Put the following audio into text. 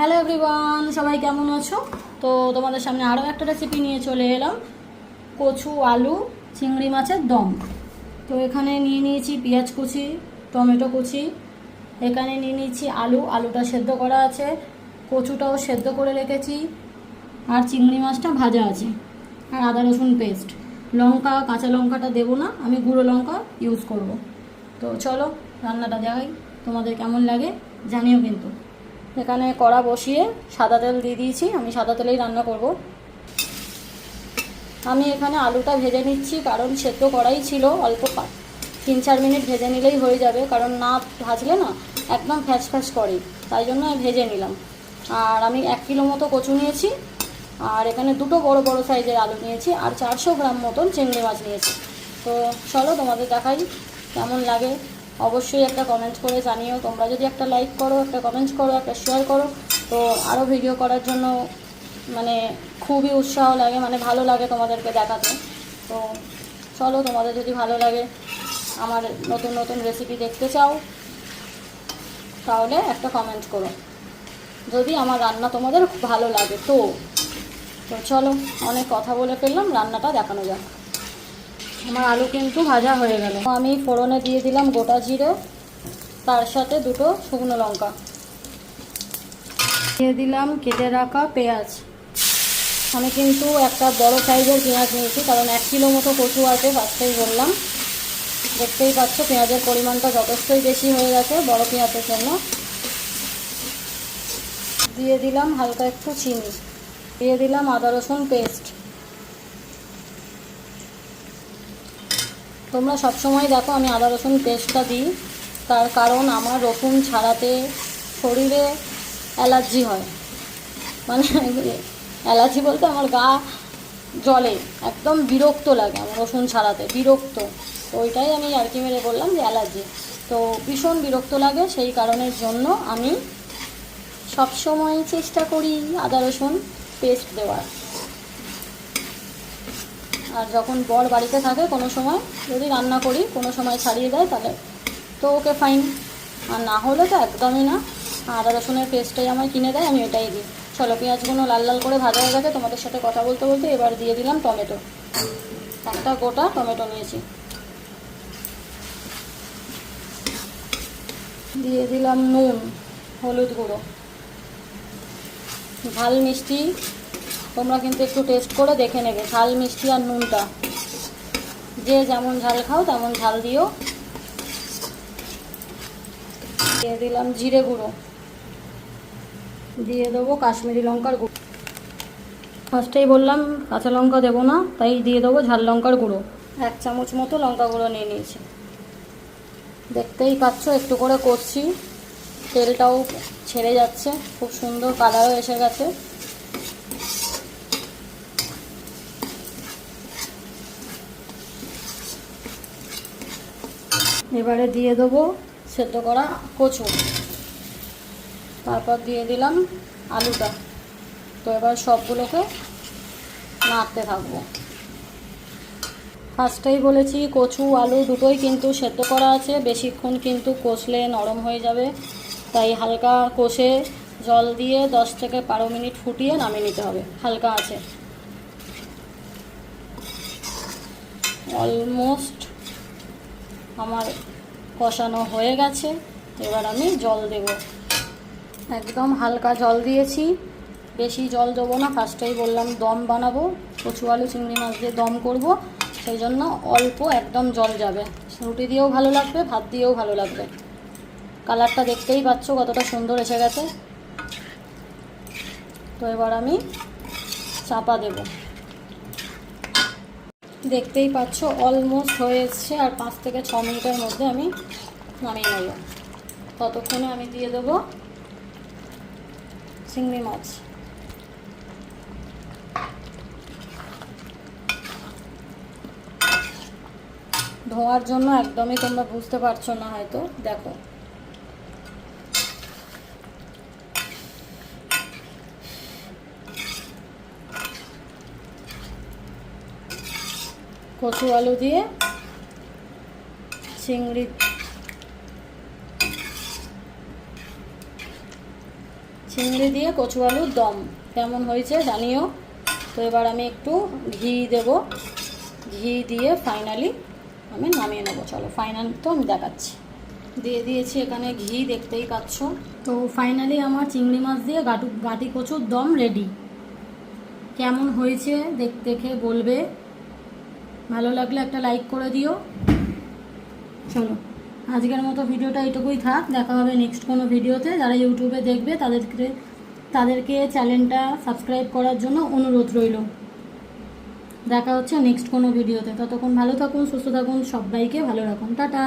Hello everyone, সবাই কেমন আছো? তো তোমাদের সামনে আরও একটা রেসিপি নিয়ে চলে এলাম, কচু আলু চিংড়ি মাছের দম। তো এখানে নিয়ে নিয়েছি পেঁয়াজ কুচি, টমেটো কুচি, এখানে নিয়ে নিয়েছি আলুটা সেদ্ধ করা আছে, কচুটাও সেদ্ধ করে রেখেছি, আর চিংড়ি মাছটা ভাজা আছে, আর আদা রসুন পেস্ট। লঙ্কা, কাঁচা লঙ্কাটা দেবো না, আমি গুঁড়ো লঙ্কা ইউজ করব। তো চলো রান্নাটা দেখাই, তোমাদের কেমন লাগে জানিও কিন্তু। এখানে কড়া বসিয়ে সাদা তেল দিয়ে দিয়েছি, আমি সাদা তেলেই রান্না করব। আমি এখানে আলুটা ভেজে নিচ্ছি, কারণ সেদ্ধ করাই ছিল, অল্প 3-4 মিনিট ভেজে নিলেই হয়ে যাবে, কারণ না ভাজলে না একদম ফ্যাস ফ্যাস করে, তাই জন্য ভেজে নিলাম। আর আমি 1 কিলো মতো কচু নিয়েছি, আর এখানে দুটো বড় বড় সাইজের আলু নিয়েছি, আর 400 গ্রাম মতন চিংড়ি মাছ নিয়েছি। তো চলো তোমাদের দেখাই কেমন লাগে। অবশ্যই একটা কমেন্ট করে জানিও, তোমরা যদি একটা লাইক করো, একটা কমেন্ট করো, একটা শেয়ার করো, তো আরও ভিডিও করার জন্য মানে খুবই উৎসাহ লাগে, মানে ভালো লাগে তোমাদেরকে দেখাতে। তো চলো, তোমাদের যদি ভালো লাগে, আমার নতুন নতুন রেসিপি দেখতে চাও, তাহলে একটা কমেন্ট করো, যদি আমার রান্না তোমাদের খুব ভালো লাগে। তো চলো, অনেক কথা বলে ফেললাম, রান্নাটা দেখানো যাক। আমার আলু কিন্তু ভাজা হয়ে গেল। আমি ফোড়নে দিয়ে দিলাম গোটা জিরে, তার সাথে দুটো শুকনো লঙ্কা, দিয়ে দিলাম কেটে রাখা পেঁয়াজ। আমি কিন্তু একটা বড় সাইজের পেঁয়াজ নিয়েছি, কারণ 1 কিলো মতো কচু আছে, ফার্স্টেই বললাম। দেখতেই পাচ্ছ পেঁয়াজের পরিমাণটা যথেষ্টই বেশি হয়ে গেছে বড় পেঁয়াজের জন্য। দিয়ে দিলাম হালকা একটু চিনি, দিয়ে দিলাম আদা রসুন পেস্ট। তোমরা সবসময় দেখো আমি আদা রসুন পেস্টটা দিই, তার কারণ আমার রসুন ছাড়াতে শরীরে অ্যালার্জি হয়, মানে অ্যালার্জি বলতে আমার গা জ্বলে, একদম বিরক্ত লাগে আমার রসুন ছাড়াতে, বিরক্ত। তো ওইটাই আমি আর কি মেরে বললাম যে অ্যালার্জি, তো ভীষণ বিরক্ত লাগে। সেই কারণের জন্য আমি সবসময় চেষ্টা করি আদা রসুন পেস্ট দেওয়ার। আর যখন বর বাড়িতে থাকে কোনো সময় যদি রান্না করি, কোনো সময় ছাড়িয়ে দেয়, তাহলে তো ওকে ফাইন, আর না হলে তো একদমই না। আদা রসুনের পেস্টটাই আমায় কিনে দেয়, আমি এটাই দিই। চলো, পেঁয়াজগুলো লাল লাল করে ভাজা হয়ে গেছে, তোমাদের সাথে কথা বলতে বলতে এবার দিয়ে দিলাম টমেটো। একটা গোটা টমেটো নিয়েছি, দিয়ে দিলাম নুন, হলুদ গুঁড়ো। ঝাল মিষ্টি তোমরা কিন্তু একটু টেস্ট করে দেখে নেবে, ঝাল মিষ্টি আর নুনটা যে যেমন ঝাল খাও তেমন ঝাল দিও। দিয়ে দিলাম জিরে গুঁড়ো, দিয়ে দেবো কাশ্মীরি লঙ্কার গুঁড়ো। ফার্স্টেই বললাম কাঁচা লঙ্কা দেবো না, তাই দিয়ে দেবো ঝাল লঙ্কার গুঁড়ো। 1 চামচ মতো লঙ্কা গুঁড়ো নিয়ে নিয়েছি। দেখতেই পাচ্ছ একটু করে করছি, তেলটাও ছেড়ে যাচ্ছে, খুব সুন্দর কালারও এসে গেছে। এবারে দিয়ে দেবো সেদ্ধ করা কচু, তারপর দিয়ে দিলাম আলুটা। তো এবার সবগুলোকে নাড়তে থাকবো। ফার্স্টেই বলেছি কচু আলু দুটোই কিন্তু সেদ্ধ করা আছে, বেশিক্ষণ কিন্তু কষলে নরম হয়ে যাবে, তাই হালকা কষে জল দিয়ে 10 থেকে 12 মিনিট ফুটিয়ে নামিয়ে নিতে হবে হালকা আছে। অলমোস্ট আমার কষানো হয়ে গেছে, এবার আমি জল দেব। একদম হালকা জল দিয়েছি, বেশি জল দেবো না, ফার্স্টেই বললাম দম বানাবো, কচু আলু চিংড়ি মাছ দিয়ে দম করব, সেই জন্য অল্প একদম জল যাবে। রুটি দিয়েও ভালো লাগবে, ভাত দিয়েও ভালো লাগবে। কালারটা দেখতেই পাচ্ছ কতটা সুন্দর এসে গেছে। তো এবার আমি চাপা দেব। দেখতেই পাচ্ছ অলমোস্ট হয়ে এসছে, আর 5 থেকে 6 মিনিটের মধ্যে আমি নামিয়ে নেব। ততক্ষণে আমি দিয়ে দেবো চিংড়ি মাছ। ধোয়ার জন্য একদমই তোমরা বুঝতে পারছো না হয়তো, দেখো কচু আলু দিয়ে চিংড়ি, চিংড়ি দিয়ে কচু আলুর দম কেমন হয়েছে জানিও। তো এবার আমি একটু ঘি দেব, ঘি দিয়ে ফাইনালি আমি নামিয়ে নেবো। চলো ফাইনাল তো আমি দেখাচ্ছি। দিয়ে দিয়েছি এখানে ঘি, দেখতেই পাচ্ছ। তো ফাইনালি আমার চিংড়ি মাছ দিয়ে গাটি কচুর দম রেডি। কেমন হয়েছে দেখে বলবে, ভালো লাগলে একটা লাইক করে দিও। চলো আজকের মতো ভিডিওটা এটুকুই থাক, দেখা হবে নেক্সট কোনো ভিডিওতে। যারা ইউটিউবে দেখবে তাদেরকে চ্যানেলটা সাবস্ক্রাইব করার জন্য অনুরোধ রইল। দেখা হচ্ছে নেক্সট কোনো ভিডিওতে। ততক্ষণ ভালো থাকুন, সুস্থ থাকুন, সবাইকে ভালো রাখুন, টাটা।